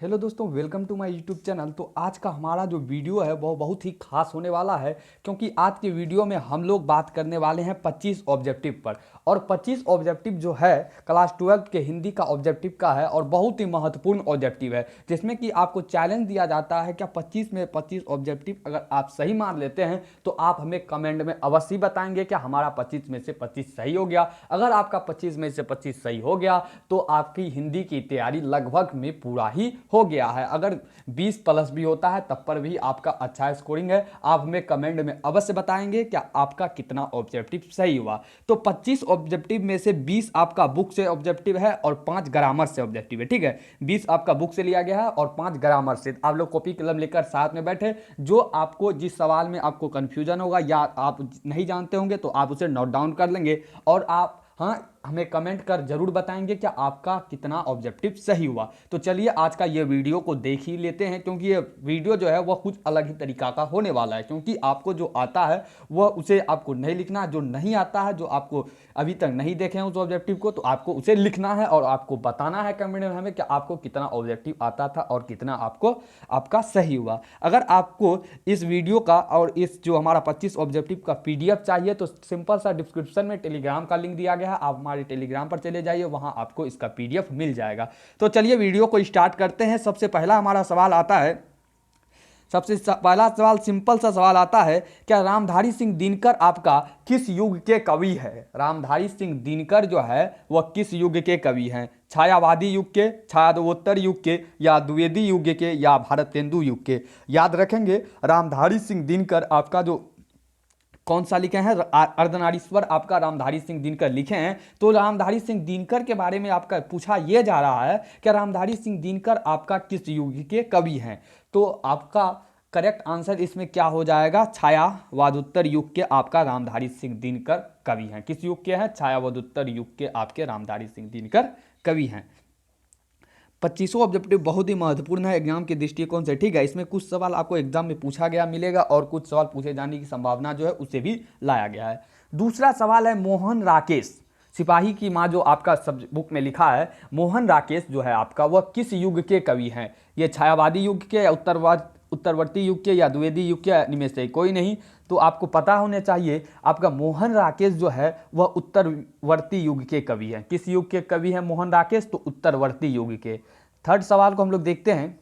Hello दोस्तों, welcome to my YouTube channel. तो आज का हमारा जो वीडियो है वो बहुत ही खास होने वाला है, क्योंकि आज के वीडियो में हम लोग बात करने वाले हैं 25 ऑब्जेक्टिव पर। और 25 ऑब्जेक्टिव जो है क्लास 12 के हिंदी का ऑब्जेक्टिव का है और बहुत ही महत्वपूर्ण ऑब्जेक्टिव है, जिसमें कि आपको चैलेंज दिया जाता है कि 25 में 25 ऑब्जेक्टिव अगर आप सही मान लेते हैं तो आप हमें कमेंट में अवश्य बताएंगे कि हमारा 25 में से 25 सही हो गया। अगर आपका 25 में से 25 सही हो गया तो आपकी हिंदी की तैयारी लगभग में पूरा ही हो गया है। अगर 20 प्लस भी होता है तब पर भी आपका अच्छा स्कोरिंग है। आप हमें कमेंट में अवश्य बताएंगे कि आपका कितना ऑब्जेक्टिव सही हुआ। तो 25 ऑब्जेक्टिव में से 20 आपका बुक से ऑब्जेक्टिव है और 5 ग्रामर से ऑब्जेक्टिव है। ठीक है, 20 आपका बुक से लिया गया है और 5 ग्रामर से। आप लोग कॉपी कलम लेकर साथ में बैठे, जो आपको जिस सवाल में आपको कंफ्यूजन होगा या आप नहीं जानते होंगे तो आप उसे नोट डाउन कर लेंगे और आप हमें कमेंट कर जरूर बताएंगे कि आपका कितना ऑब्जेक्टिव सही हुआ। तो चलिए आज का ये वीडियो को देख ही लेते हैं, क्योंकि ये वीडियो जो है वह कुछ अलग ही तरीका का होने वाला है। क्योंकि आपको जो आता है वह उसे आपको नहीं लिखना है, जो नहीं आता है, जो आपको अभी तक नहीं देखे हैं उस ऑब्जेक्टिव को, तो आपको उसे लिखना है और आपको बताना है कमेंट में हमें कि आपको कितना ऑब्जेक्टिव आता था और कितना आपको आपका सही हुआ। अगर आपको इस वीडियो का और इस जो हमारा 25 ऑब्जेक्टिव का पीडीएफ चाहिए तो सिंपल सा डिस्क्रिप्शन में टेलीग्राम का लिंक दिया गया है, आप हमारे टेलीग्राम पर चले जाइए, वहां आपको इसका पीडीएफ मिल जाएगा। तो चलिए वीडियो को स्टार्ट करते हैं। सबसे पहला हमारा सवाल आता है, सबसे पहला सवाल सिंपल सा सवाल आता है, क्या रामधारी सिंह दिनकर आपका किस युग के कवि है? रामधारी सिंह दिनकर जो है वह किस युग के कवि हैं? छायावादी युग के, छायादवोत्तर युग के, या द्विवेदी युग के, या भारतेंदु युग के? याद रखेंगे, रामधारी सिंह दिनकर आपका जो कौन सा लिखे हैं, अर्धनारीश्वर आपका रामधारी सिंह दिनकर लिखे हैं। तो रामधारी सिंह दिनकर के बारे में आपका पूछा यह जा रहा है कि रामधारी सिंह दिनकर आपका किस युग के कवि हैं? तो आपका करेक्ट आंसर इसमें क्या हो जाएगा? छायावादोत्तर युग के आपका रामधारी सिंह दिनकर कवि हैं। किस युग के हैं? छायावादोत्तर युग के आपके रामधारी सिंह दिनकर कवि हैं। 25वां ऑब्जेक्टिव बहुत ही महत्वपूर्ण है एग्जाम के दृष्टिकोण से। ठीक है, इसमें कुछ सवाल आपको एग्जाम में पूछा गया मिलेगा और कुछ सवाल पूछे जाने की संभावना जो है उसे भी लाया गया है। दूसरा सवाल है, मोहन राकेश सिपाही की माँ जो आपका सब बुक में लिखा है, मोहन राकेश जो है आपका वह किस युग के कवि हैं? ये छायावादी युग के या उत्तरवर्ती युग के या द्विवेदी युग के? इनमें से कोई नहीं। तो आपको पता होने चाहिए आपका मोहन राकेश जो है वह उत्तरवर्ती युग के कवि हैं। किस युग के कवि हैं मोहन राकेश? तो उत्तरवर्ती युग के। थर्ड सवाल को हम लोग देखते हैं,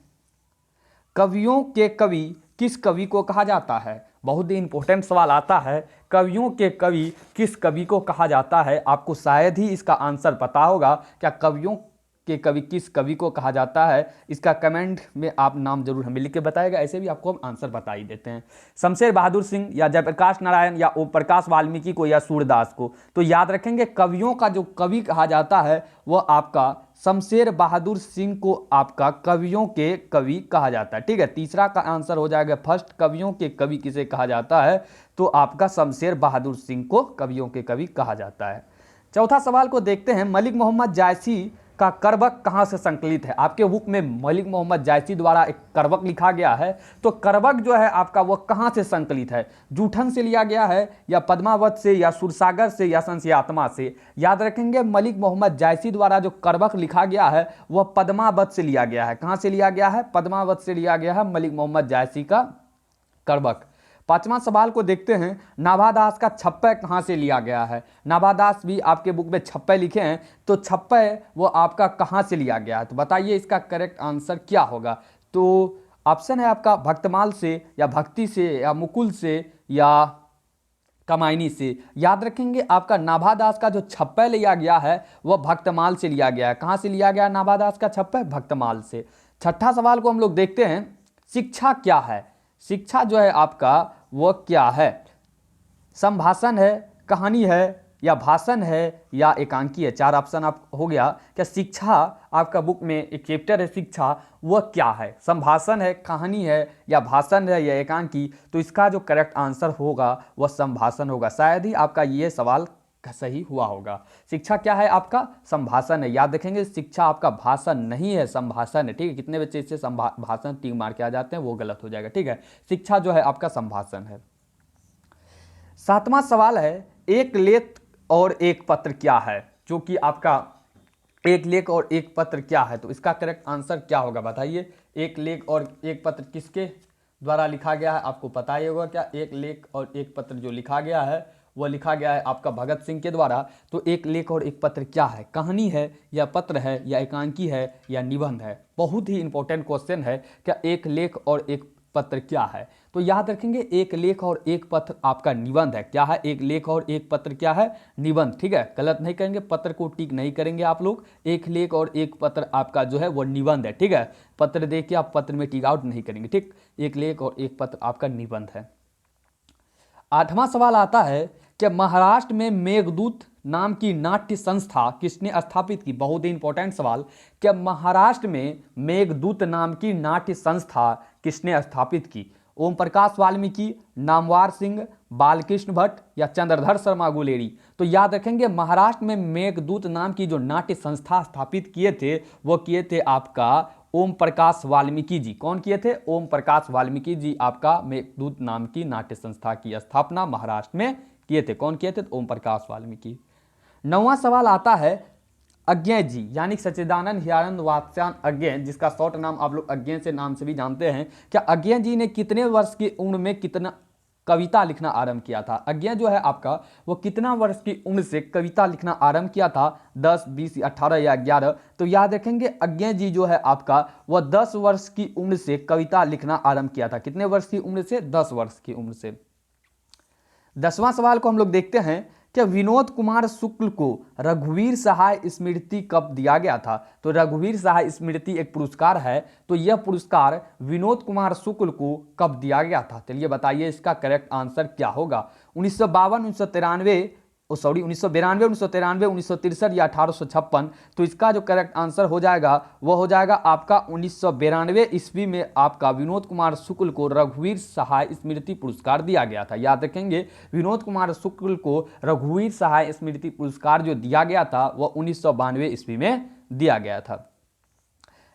कवियों के कवि किस कवि को कहा जाता है? बहुत ही इंपॉर्टेंट सवाल आता है, कवियों के कवि किस कवि को कहा जाता है? आपको शायद ही इसका आंसर पता होगा। क्या कवियों के कवि किस कवि को कहा जाता है? इसका कमेंट में आप नाम जरूर हमें लिख के बताएगा, ऐसे भी आपको हम आंसर बता ही देते हैं। शमशेर बहादुर सिंह या जयप्रकाश नारायण या ओम प्रकाश वाल्मीकि को या सूरदास को? तो याद रखेंगे, कवियों का जो कवि कहा जाता है वह आपका शमशेर बहादुर सिंह को आपका कवियों के कवि कहा जाता है। ठीक है, तीसरा का आंसर हो जाएगा फर्स्ट, कवियों के कवि किसे कहा जाता है? तो आपका शमशेर बहादुर सिंह को कवियों के कवि कहा जाता है। चौथा सवाल को देखते हैं, मलिक मोहम्मद जायसी का करवक कहाँ से संकलित है? आपके बुक में मलिक मोहम्मद जायसी द्वारा एक करवक लिखा गया है, तो करवक जो है आपका वह कहाँ से संकलित है? जूठन से लिया गया है या पद्मावत से या सुरसागर से या संशयात्मा से? याद रखेंगे, मलिक मोहम्मद जायसी द्वारा जो करवक लिखा गया है वह पद्मावत से लिया गया है। कहाँ से लिया गया है? पद्मावत से लिया गया है मलिक मोहम्मद जायसी का करवक। पांचवा सवाल को देखते हैं, नाभादास का छप्पय कहाँ से लिया गया है? नाभादास भी आपके बुक में छप्पय लिखे हैं, तो छप्पय वो आपका कहाँ से लिया गया है? तो बताइए इसका करेक्ट आंसर क्या होगा? तो ऑप्शन है आपका भक्तमाल से या भक्ति से या मुकुल से या कमायनी से। याद रखेंगे, आपका नाभादास का जो छप्पय लिया गया है वह भक्तमाल से लिया गया है। कहाँ से लिया गया नाभादास का छप्पय? भक्तमाल से। छठा सवाल को हम लोग देखते हैं, शिक्षा क्या है? शिक्षा जो है आपका वह क्या है? संभाषण है, कहानी है, या भाषण है, या एकांकी है? चार ऑप्शन आप हो गया। क्या शिक्षा आपका बुक में एक चैप्टर है शिक्षा, वह क्या है? संभाषण है, कहानी है, या भाषण है, या एकांकी? तो इसका जो करेक्ट आंसर होगा वह संभाषण होगा। शायद ही आपका ये सवाल सही हुआ होगा। शिक्षा क्या है आपका? संभाषण है। याद रखेंगे, शिक्षा आपका भाषण नहीं है, संभाषण है। ठीक है, कितने बच्चे इससे भाषण टिक मार के आ जाते हैं, वो गलत हो जाएगा। ठीक है, शिक्षा जो है आपका संभाषण है। सातवां सवाल है, एक लेख और एक पत्र क्या है? जो कि आपका एक लेख और एक पत्र क्या है? तो इसका करेक्ट आंसर क्या होगा बताइए। एक लेख और एक पत्र किसके द्वारा लिखा गया है? आपको पता ही होगा क्या। एक लेख और एक पत्र जो लिखा गया है वह लिखा गया है आपका भगत सिंह के द्वारा। तो एक लेख और एक पत्र क्या है? कहानी है या पत्र है या एकांकी है या निबंध है? बहुत ही इंपॉर्टेंट क्वेश्चन है। क्या एक लेख और एक पत्र क्या है? तो याद रखेंगे एक लेख और एक पत्र आपका निबंध है। क्या है? एक लेख और एक पत्र क्या है? निबंध। ठीक है, गलत नहीं करेंगे, पत्र को टिक नहीं करेंगे आप लोग। एक लेख और एक पत्र आपका जो है वो निबंध है। ठीक है, पत्र देख के आप पत्र में टिक आउट नहीं करेंगे। ठीक, एक लेख और एक पत्र आपका निबंध है। 8वां सवाल आता है कि महाराष्ट्र में मेघदूत नाम की नाट्य संस्था किसने स्थापित की? बहुत ही इंपॉर्टेंट सवाल। क्या महाराष्ट्र में मेघदूत नाम की नाट्य संस्था किसने स्थापित की? ओम प्रकाश वाल्मीकि, नामवर सिंह, बालकृष्ण भट्ट या चंद्रधर शर्मा गुलेरी? तो याद रखेंगे महाराष्ट्र में मेघदूत नाम की जो नाट्य संस्था स्थापित किए थे वो किए थे आपका ओम प्रकाश वाल्मीकि जी। कौन किए थे? ओम प्रकाश वाल्मीकि जी आपका मेघदूत नाम की नाट्य संस्था की स्थापना महाराष्ट्र में किए थे। कौन किए थे? ओम प्रकाश वाल्मीकि। 9वां सवाल आता है अज्ञे जी यानी सच्चिदानंद हीरानंद वात्स्यायन अज्ञे, जिसका शॉर्ट नाम आप लोग अज्ञे से नाम से भी जानते हैं। क्या अज्ञे जी ने कितने वर्ष की उम्र में कितना कविता लिखना आरंभ किया था? अज्ञे जो है आपका वो कितना वर्ष की उम्र से कविता लिखना आरंभ किया था? 10, 20, 18 या 11? तो याद रखेंगे अज्ञे जी जो है आपका वह 10 वर्ष की उम्र से कविता लिखना आरंभ किया था। कितने वर्ष की उम्र से? 10 वर्ष की उम्र से। 10वां सवाल को हम लोग देखते हैं कि विनोद कुमार शुक्ल को रघुवीर सहाय स्मृति कब दिया गया था? तो रघुवीर सहाय स्मृति एक पुरस्कार है, तो यह पुरस्कार विनोद कुमार शुक्ल को कब दिया गया था? चलिए बताइए इसका करेक्ट आंसर क्या होगा। 1952, 1993, 1992, 1993, 1963 या 1856? तो इसका जो करेक्ट आंसर हो जाएगा वो हो जाएगा आपका 1992 ईस्वी में आपका विनोद कुमार शुक्ल को रघुवीर सहाय स्मृति पुरस्कार दिया गया था। याद रखेंगे विनोद कुमार शुक्ल को रघुवीर सहाय स्मृति पुरस्कार जो दिया गया था वह 1992 ईस्वी में दिया गया था।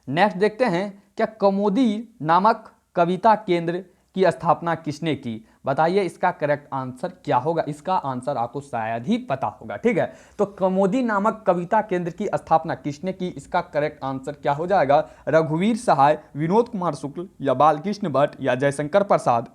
नेक्स्ट देखते हैं क्या कौमुदी नामक कविता केंद्र की स्थापना किसने की? बताइए इसका करेक्ट आंसर क्या होगा। इसका आंसर आपको शायद ही पता होगा। ठीक है, तो कौमुदी नामक कविता केंद्र की स्थापना किसने की? इसका करेक्ट आंसर क्या हो जाएगा? रघुवीर सहाय, विनोद कुमार शुक्ल या बालकृष्ण भट्ट या जयशंकर प्रसाद?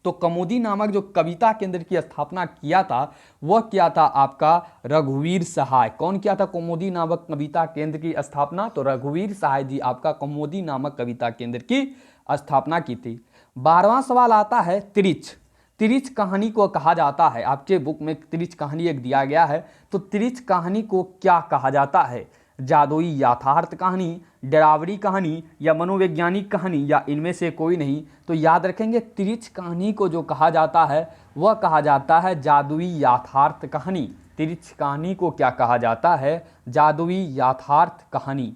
तो कौमुदी नामक जो कविता केंद्र की स्थापना किया था वह क्या था आपका? रघुवीर सहाय। कौन किया था कौमुदी नामक कविता केंद्र की स्थापना? तो रघुवीर सहाय जी आपका कौमुदी नामक कविता केंद्र की स्थापना की थी। 12वां सवाल आता है तिरिच। तिरिच कहानी को कहा जाता है, आपके बुक में तिरिच कहानी एक दिया गया है, तो तिरिच कहानी को क्या कहा जाता है? जादुई यथार्थ कहानी, डरावनी कहानी या मनोवैज्ञानिक कहानी या इनमें से कोई नहीं? तो याद रखेंगे तिरिच कहानी को जो कहा जाता है वह कहा जाता है जादुई यथार्थ कहानी। तिरिच कहानी को क्या कहा जाता है? जादुई यथार्थ कहानी।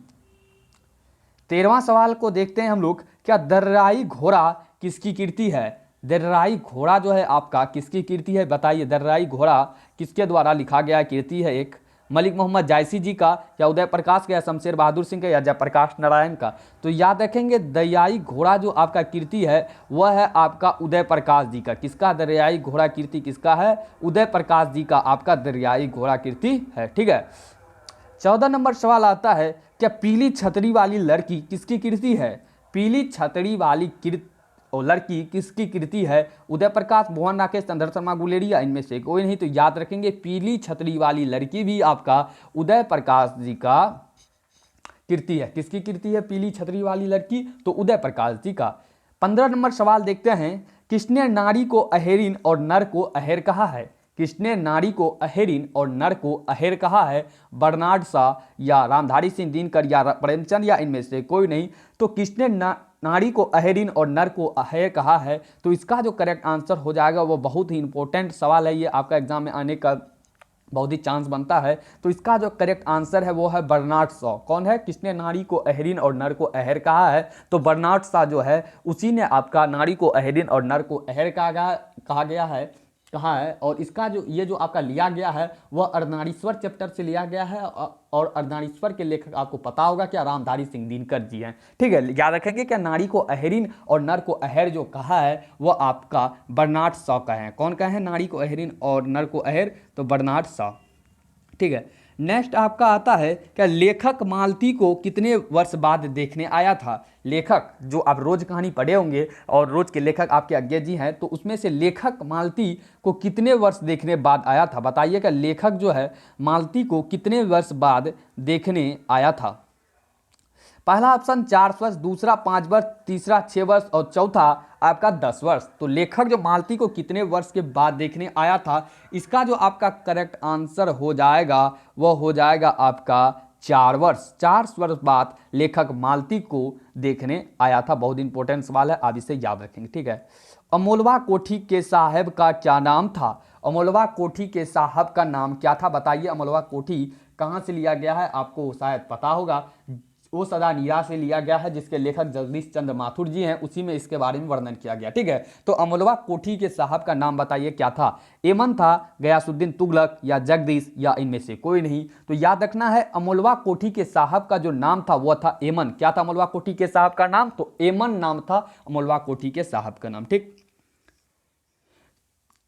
13वां सवाल को देखते हैं हम लोग। क्या दर्राई घोड़ा किसकी कृति है? दर्राई घोड़ा जो है आपका किसकी कृति है? बताइए दर्राई घोड़ा किसके द्वारा लिखा गया कृति है? एक मलिक मोहम्मद जायसी जी का या उदय प्रकाश का या शमशेर बहादुर सिंह का या जयप्रकाश नारायण का? तो याद रखेंगे दरियाई घोड़ा जो आपका कृति है वह है आपका उदय प्रकाश जी का। किसका? दरियाई घोड़ा कृति किसका है? उदय प्रकाश जी का आपका दरियाई घोड़ा कृति है। ठीक है, 14 नंबर सवाल आता है क्या पीली छतरी वाली लड़की किसकी कृति है? पीली छतरी वाली लड़की किसकी कृति है? उदय प्रकाश, मोहन राकेश, चंद्र शर्मा गुलेरी या इनमें से कोई नहीं? तो याद रखेंगे पीली छतरी वाली लड़की भी आपका उदय प्रकाश जी का कृति है। किसकी कृति है पीली छतरी वाली लड़की? तो उदय प्रकाश जी का। 15 नंबर सवाल देखते हैं किसने नारी को अहेरिन और नर को अहेर कहा है? किसने नारी को अहेरिन और नर को अहेर कहा है? बर्नार्ड शॉ या रामधारी सिंह दिनकर या प्रेमचंद या इनमें से कोई नहीं? तो किसने नारी को अहेरिन और नर को अहेर कहा है? तो इसका जो करेक्ट आंसर हो जाएगा वो बहुत ही इंपॉर्टेंट सवाल है, ये आपका एग्जाम में आने का बहुत ही चांस बनता है। तो इसका जो करेक्ट आंसर है वो है बर्नार्ड शॉ। कौन है? किसने नारी को अहेरिन और नर को अहेर कहा है? तो बर्नार्ड शॉ जो है उसी ने आपका नारी को अहेरिन और नर को अहेर कहा गया है, कहा है। और इसका जो ये जो आपका लिया गया है वह अर्धनारीश्वर चैप्टर से लिया गया है और अर्धनारीश्वर के लेखक आपको पता होगा क्या? रामधारी सिंह दिनकर जी हैं। ठीक है, याद रखेंगे क्या नारी को अहेरिन और नर को अहेर जो कहा है वह आपका बर्नार्ड शॉ का है। कौन का है नारी को अहेरिन और नर को अहेर? तो बर्नार्ड शॉ। ठीक है, नेक्स्ट आपका आता है क्या लेखक मालती को कितने वर्ष बाद देखने आया था। लेखक जो आप रोज कहानी पढ़े होंगे और रोज के लेखक आपके अज्ञे जी हैं, तो उसमें से लेखक मालती को कितने वर्ष देखने बाद आया था। बताइएगा लेखक जो है मालती को कितने वर्ष बाद देखने आया था। पहला ऑप्शन 4 वर्ष, दूसरा 5 वर्ष, तीसरा 6 वर्ष और चौथा आपका 10 वर्ष। तो लेखक जो मालती को कितने वर्ष के बाद देखने आया था, इसका जो आपका करेक्ट आंसर हो जाएगा वह हो जाएगा आपका 4 वर्ष। 4 वर्ष बाद लेखक मालती को देखने आया था। बहुत इंपॉर्टेंट सवाल है, आप इसे याद रखेंगे, ठीक है। अमोलवा कोठी के साहब का क्या नाम था। अमोलवा कोठी के साहब का नाम क्या था, बताइए। अमोलवा कोठी कहाँ से लिया गया है, आपको शायद पता होगा। वो सदा नीरा से लिया गया है, जिसके लेखक जगदीश चंद्र माथुर जी हैं, उसी में इसके बारे में वर्णन किया गया, ठीक है। तो अमोलवा कोठी के साहब का नाम बताइए क्या था। एमन था, गयासुद्दीन तुगलक या जगदीश या इनमें से कोई नहीं। तो याद रखना है अमोलवा कोठी के साहब का जो नाम था वह था एमन। क्या था अमोलवा कोठी के साहब का नाम, तो एमन नाम था अमोलवा कोठी के साहब का नाम, ठीक।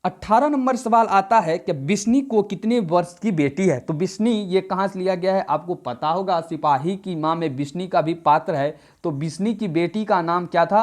18 नंबर सवाल आता है कि बिस्नी को कितने वर्ष की बेटी है। तो बिस्नी ये कहाँ से लिया गया है, आपको पता होगा। सिपाही की माँ में बिस्नी का भी पात्र है। तो बिस्नी की बेटी का नाम क्या था,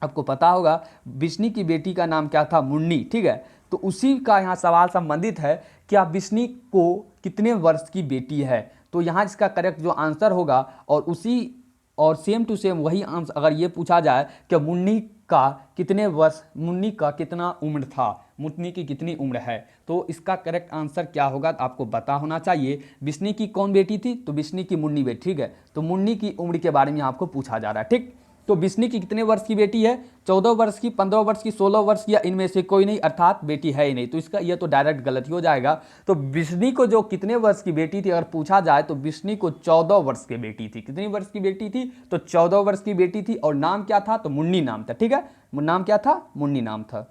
आपको पता होगा। बिस्नी की बेटी का नाम क्या था, मुन्नी, ठीक है। तो उसी का यहाँ सवाल संबंधित है कि आप बिस्नी को कितने वर्ष की बेटी है। तो यहाँ इसका करेक्ट जो आंसर होगा और उसी और सेम टू सेम वही आंसर अगर ये पूछा जाए कि मुन्नी का कितने वर्ष, मुन्नी का कितना उम्र था, मुन्नी की कितनी उम्र है, तो इसका करेक्ट आंसर क्या होगा तो आपको पता होना चाहिए। बिस्नी की कौन बेटी थी, तो बिस्नी की मुन्नी बेटी, ठीक है। तो मुन्नी की उम्र के बारे में आपको पूछा जा रहा है, ठीक। तो बिस्नी की कितने वर्ष की बेटी है, 14 वर्ष की, 15 वर्ष की, 16 वर्ष की या इनमें से कोई नहीं, अर्थात बेटी है ही नहीं। तो इसका ये तो डायरेक्ट गलत ही हो जाएगा। तो बिस्नी को जो कितने वर्ष की बेटी थी अगर पूछा जाए तो बिस्नी को 14 वर्ष की बेटी थी। कितनी वर्ष की बेटी थी, तो 14 वर्ष की बेटी थी। और नाम क्या था, तो मुन्नी नाम था, ठीक है। नाम क्या था, मुन्नी नाम था।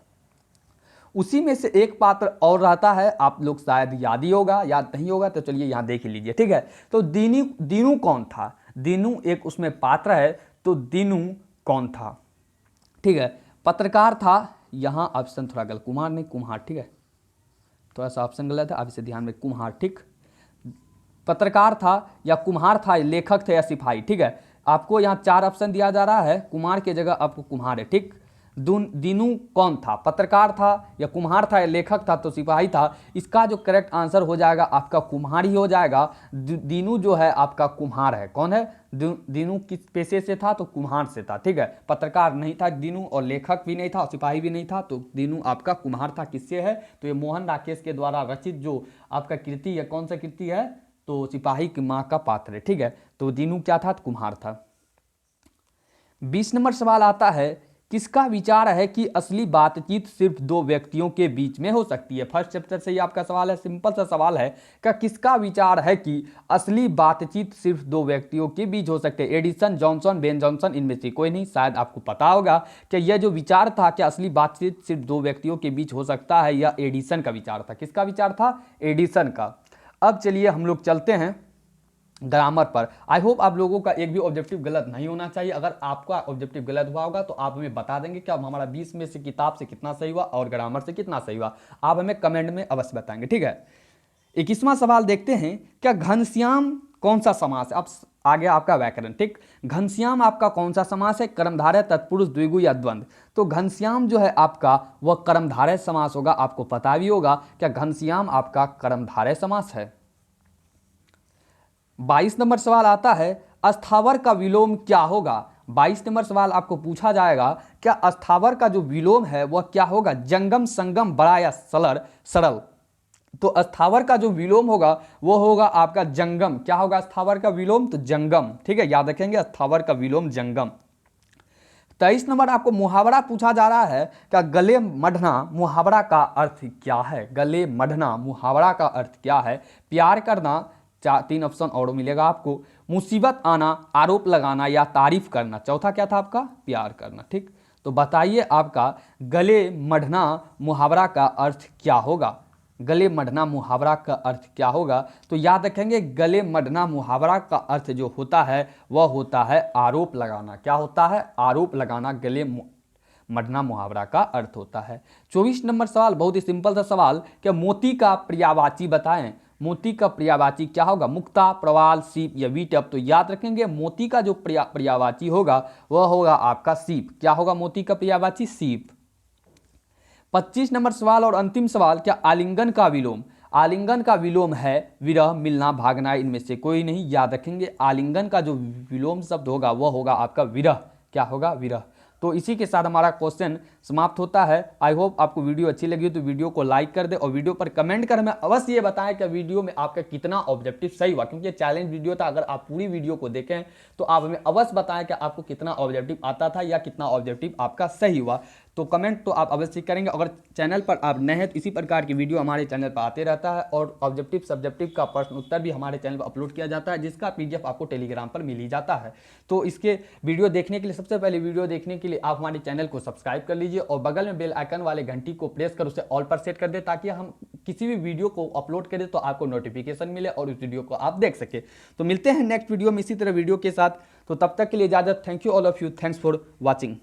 उसी में से एक पात्र और रहता है, आप लोग शायद याद ही होगा, याद नहीं होगा तो चलिए यहाँ देख लीजिए, ठीक है। तो दीनू कौन था, दीनू एक उसमें पात्र है। तो दीनू कौन था, ठीक है। पत्रकार था, यहाँ ऑप्शन थोड़ा गलत, कुम्हार नहीं कुम्हार, ठीक है। थोड़ा सा ऑप्शन गलत है, आप इसे ध्यान में, कुम्हार, ठीक। पत्रकार था या कुम्हार था, लेखक थे या सिपाही, ठीक है। आपको यहाँ 4 ऑप्शन दिया जा रहा है, कुम्हार की जगह आपको कुम्हार है, ठीक। दीनू कौन था, पत्रकार था या कुम्हार था या लेखक था तो सिपाही था। इसका जो करेक्ट आंसर हो जाएगा आपका कुम्हार ही हो जाएगा। दीनू जो है आपका कुम्हार है। कौन है, दीनू किस पेशे से था, तो कुम्हार से था, ठीक है। पत्रकार नहीं था दीनू और लेखक भी नहीं था और सिपाही भी नहीं था। तो दीनू आपका कुम्हार था। किससे है, तो ये मोहन राकेश के द्वारा रचित जो आपका कृति है, कौन सा कृति है, तो सिपाही की माँ का पात्र है, ठीक है। तो दीनू क्या था, तो कुम्हार था। 20 नंबर सवाल आता है, किसका विचार है कि असली बातचीत सिर्फ 2 व्यक्तियों के बीच में हो सकती है। फर्स्ट चैप्टर से ही आपका सवाल है, सिंपल सा सवाल है कि किसका विचार है कि असली बातचीत सिर्फ 2 व्यक्तियों के बीच हो सकते हैं। एडिसन, जॉनसन, बेन जॉनसन, इनमें से कोई नहीं। शायद आपको पता होगा कि यह जो विचार था कि असली बातचीत सिर्फ 2 व्यक्तियों के बीच हो सकता है, यह एडिसन का विचार था। किसका विचार था, एडिसन का। अब चलिए हम लोग चलते हैं ग्रामर पर। आई होप आप लोगों का एक भी ऑब्जेक्टिव गलत नहीं होना चाहिए। अगर आपका ऑब्जेक्टिव गलत हुआ होगा तो आप हमें बता देंगे कि अब हमारा 20 में से किताब से कितना सही हुआ और ग्रामर से कितना सही हुआ। आप हमें कमेंट में अवश्य बताएंगे, ठीक है। 21वां सवाल देखते हैं, क्या घनश्याम कौन सा समास है। अब आगे आपका व्याकरण, ठीक। घनश्याम आपका कौन सा समास है, कर्मधारय, तत्पुरुष, द्विगु या द्वंद्व। तो घनश्याम जो है आपका वह कर्मधारय समास होगा। आपको पता भी होगा क्या घनश्याम आपका कर्मधारय समास है। 22 नंबर सवाल आता है, अस्थावर का विलोम क्या होगा। 22 नंबर सवाल आपको पूछा जाएगा, क्या अस्थावर का जो विलोम है वह क्या होगा, जंगम, संगम, बड़ा या सरल। तो अस्थावर का जो विलोम होगा वो होगा आपका जंगम। क्या होगा अस्थावर का विलोम, तो जंगम, ठीक है। याद रखेंगे अस्थावर का विलोम जंगम। 23 नंबर आपको मुहावरा पूछा जा रहा है, क्या गले मढ़ना मुहावरा का अर्थ क्या है। गले मढ़ना मुहावरा का अर्थ क्या है। प्यार करना, 3 ऑप्शन और मिलेगा आपको। मुसीबत आना, आरोप लगाना या तारीफ करना। चौथा क्या था आपका, प्यार करना, ठीक। तो बताइए आपका गले मढ़ना मुहावरा का अर्थ क्या होगा। गले मढ़ना मुहावरा का अर्थ क्या होगा, तो याद रखेंगे गले मढ़ना मुहावरा का अर्थ जो होता है वह होता है आरोप लगाना। क्या होता है, आरोप लगाना गले मढ़ना मुहावरा का अर्थ होता है। 24 नंबर सवाल बहुत ही सिंपल सा सवाल, कि मोती का पर्यायवाची बताएं। मोती का पर्यायवाची क्या होगा? मुक्ता, प्रवाल, सीप या वीटप। तो याद रखेंगे मोती का जो पर्यायवाची होगा वह होगा आपका सीप। क्या होगा मोती का पर्यायवाची? सीप। 25 नंबर सवाल और अंतिम सवाल, क्या आलिंगन का विलोम? आलिंगन का विलोम है विरह, मिलना, भागना, इनमें से कोई नहीं। याद रखेंगे आलिंगन का जो विलोम शब्द होगा वह होगा आपका विरह। क्या होगा? विरह। तो इसी के साथ हमारा क्वेश्चन समाप्त होता है। आई होप आपको वीडियो अच्छी लगी हो तो वीडियो को लाइक कर दे और वीडियो पर कमेंट कर हमें अवश्य ये बताएं कि वीडियो में आपका कितना ऑब्जेक्टिव सही हुआ, क्योंकि ये चैलेंज वीडियो था। अगर आप पूरी वीडियो को देखें तो आप हमें अवश्य बताएं कि आपको कितना ऑब्जेक्टिव आता था या कितना ऑब्जेक्टिव आपका सही हुआ। तो कमेंट तो आप अवश्य करेंगे। अगर चैनल पर आप नए हैं तो इसी प्रकार की वीडियो हमारे चैनल पर आते रहता है और ऑब्जेक्टिव सब्जेक्टिव का प्रश्न उत्तर भी हमारे चैनल पर अपलोड किया जाता है, जिसका पीडीएफ आपको टेलीग्राम पर मिल ही जाता है। तो इसके वीडियो देखने के लिए, सबसे पहले वीडियो देखने के लिए आप हमारे चैनल को सब्सक्राइब कर लीजिए और बगल में बेल आइकन वाले घंटी को प्रेस कर उसे ऑल पर सेट कर दे, ताकि हम किसी भी वीडियो को अपलोड करें तो आपको नोटिफिकेशन मिले और उस वीडियो को आप देख सके। तो मिलते हैं नेक्स्ट वीडियो में इसी तरह वीडियो के साथ। तो तब तक के लिए इजाजत। Thank you all of you. Thanks for watching.